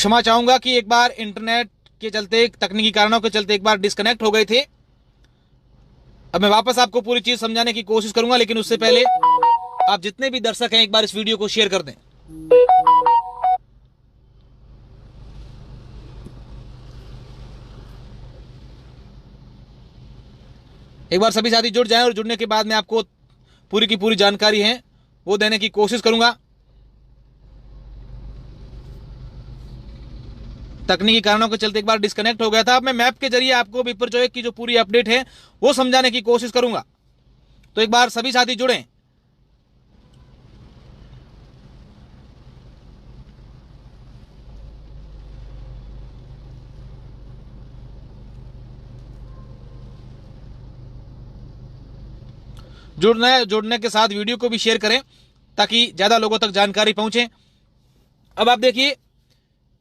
क्षमा चाहूंगा कि एक बार इंटरनेट के चलते, तकनीकी कारणों के चलते एक बार डिस्कनेक्ट हो गए थे। अब मैं वापस आपको पूरी चीज समझाने की कोशिश करूंगा, लेकिन उससे पहले आप जितने भी दर्शक हैं एक बार इस वीडियो को शेयर कर दें। एक बार सभी साथी जुड़ जाएं और जुड़ने के बाद मैं आपको पूरी की पूरी जानकारी है वो देने की कोशिश करूंगा। तकनीकी कारणों के चलते एक बार डिस्कनेक्ट हो गया था। अब मैं मैप के जरिए आपको बिपरजॉय की जो पूरी अपडेट है वो समझाने की कोशिश करूंगा। तो एक बार सभी साथी जुड़ें। जुड़ने के साथ वीडियो को भी शेयर करें ताकि ज्यादा लोगों तक जानकारी पहुंचे। अब आप देखिए,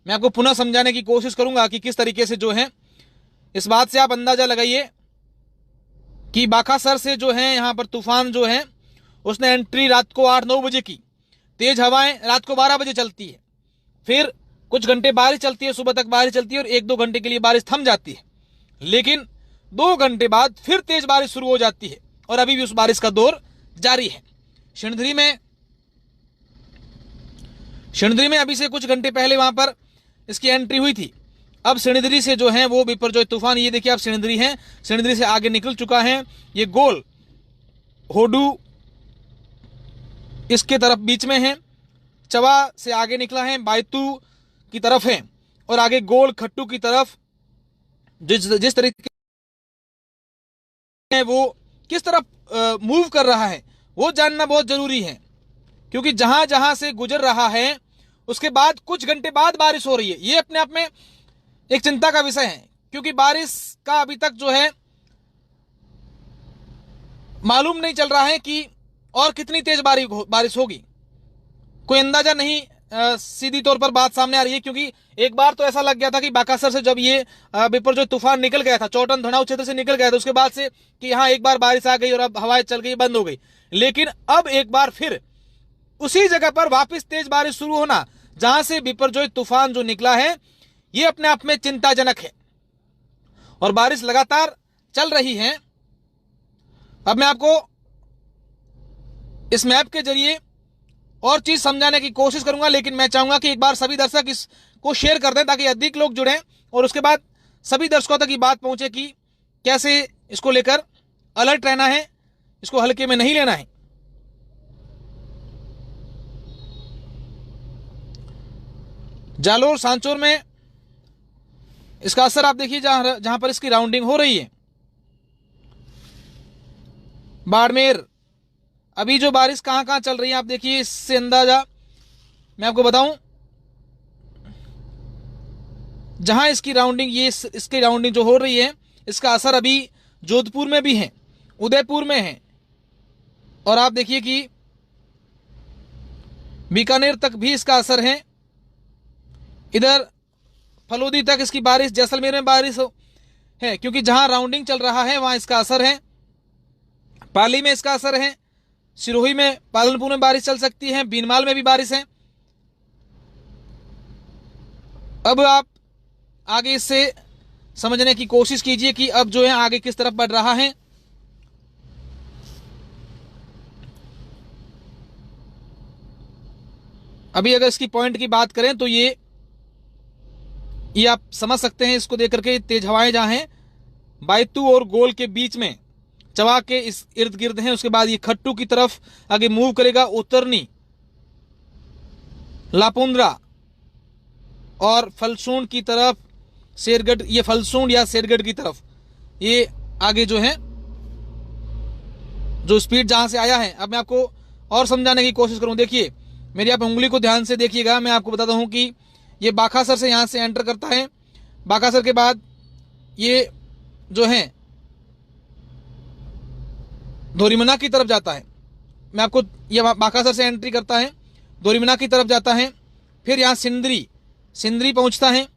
मैं आपको पुनः समझाने की कोशिश करूंगा कि किस तरीके से जो है, इस बात से आप अंदाजा लगाइए कि बाकासर से जो है यहां पर तूफान जो है उसने एंट्री रात को 8-9 बजे की। तेज हवाएं रात को 12 बजे चलती है, फिर कुछ घंटे बारिश चलती है, सुबह तक बारिश चलती है और 1-2 घंटे के लिए बारिश थम जाती है, लेकिन 2 घंटे बाद फिर तेज बारिश शुरू हो जाती है और अभी भी उस बारिश का दौर जारी है। सिणधरी में अभी से कुछ घंटे पहले वहां पर इसकी एंट्री हुई थी। अब सिणधरी से जो है वो बिपरजॉय तूफान, ये देखिए आप सिणधरी है, सिणधरी से आगे निकल चुका है। ये गोल होडू इसके तरफ बीच में है, चवा से आगे निकला है, बायतू की तरफ है और आगे गोल खट्टू की तरफ जिस तरीके वो किस तरफ मूव कर रहा है वो जानना बहुत जरूरी है, क्योंकि जहां जहां से गुजर रहा है उसके बाद कुछ घंटे बाद बारिश हो रही है। ये अपने आप में एक चिंता का विषय है, क्योंकि बारिश का अभी तक जो है मालूम नहीं चल रहा है कि और कितनी तेज बारिश होगी, कोई अंदाजा नहीं सीधी तौर पर बात सामने आ रही है। क्योंकि एक बार तो ऐसा लग गया था कि बाकासर से जब ये बिपरजॉय तूफान निकल गया था, चौटन धनाव क्षेत्र से निकल गया था, उसके बाद से कि यहाँ एक बार बारिश आ गई और अब हवाएं चल गई, बंद हो गई। लेकिन अब एक बार फिर उसी जगह पर वापस तेज बारिश शुरू होना, जहां से बिपरजॉय तूफान जो निकला है, ये अपने आप में चिंताजनक है और बारिश लगातार चल रही है। अब मैं आपको इस मैप के जरिए और चीज समझाने की कोशिश करूंगा, लेकिन मैं चाहूंगा कि एक बार सभी दर्शक इसको शेयर कर दें ताकि अधिक लोग जुड़ें और उसके बाद सभी दर्शकों तक ये बात पहुंचे कि कैसे इसको लेकर अलर्ट रहना है, इसको हल्के में नहीं लेना है। जालोर सांचौर में इसका असर आप देखिए, जहां पर इसकी राउंडिंग हो रही है। बाड़मेर, अभी जो बारिश कहां कहां चल रही है आप देखिए, इससे अंदाजा मैं आपको बताऊं, जहां इसकी राउंडिंग, ये इसकी राउंडिंग जो हो रही है, इसका असर अभी जोधपुर में भी है, उदयपुर में है और आप देखिए कि बीकानेर तक भी इसका असर है। इधर फलोदी तक इसकी बारिश, जैसलमेर में बारिश है, क्योंकि जहां राउंडिंग चल रहा है वहां इसका असर है। पाली में इसका असर है, सिरोही में, पालनपुर में बारिश चल सकती है, बीनमाल में भी बारिश है। अब आप आगे इससे समझने की कोशिश कीजिए कि अब जो है आगे किस तरफ बढ़ रहा है। अभी अगर इसकी पॉइंट की बात करें तो ये आप समझ सकते हैं इसको देख करके, तेज हवाएं जहां हैं बायतू और गोल के बीच में, चवा के इस इर्द गिर्द हैं। उसके बाद ये खट्टू की तरफ आगे मूव करेगा, उत्तरनी, लापुंद्रा और फलसूंड की तरफ, शेरगढ़, ये फलसूंड या शेरगढ़ की तरफ ये आगे जो है, जो स्पीड जहां से आया है। अब मैं आपको और समझाने की कोशिश करूं, देखिए मेरी आप उंगली को ध्यान से देखिएगा। मैं आपको बताता हूं कि ये बाकासर से यहां से एंटर करता है, बाकासर के बाद ये जो है धोरीमना की तरफ जाता है। मैं आपको, ये बाकासर से एंट्री करता है, धोरीमना की तरफ जाता है, फिर यहां सिंदरी पहुंचता है,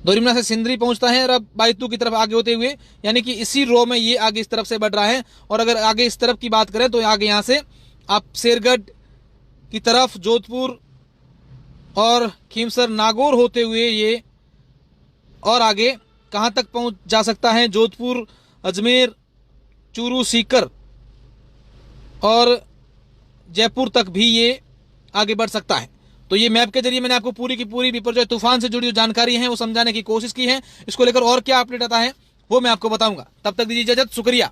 धोरीमना से सिंदरी पहुंचता है और अब बायतू की तरफ आगे होते हुए, यानी कि इसी रो में ये आगे इस तरफ से बढ़ रहा है। और अगर आगे इस तरफ की बात करें तो आगे यहां से आप शेरगढ़ की तरफ, जोधपुर और खीमसर नागौर होते हुए ये और आगे कहां तक पहुंच जा सकता है, जोधपुर, अजमेर, चूरू, सीकर और जयपुर तक भी ये आगे बढ़ सकता है। तो ये मैप के जरिए मैंने आपको पूरी की पूरी बिपरजॉय तूफान से जुड़ी जो जानकारी है वो समझाने की कोशिश की है। इसको लेकर और क्या अपडेट आता है वो मैं आपको बताऊंगा। तब तक दीजिए इजाजत, शुक्रिया।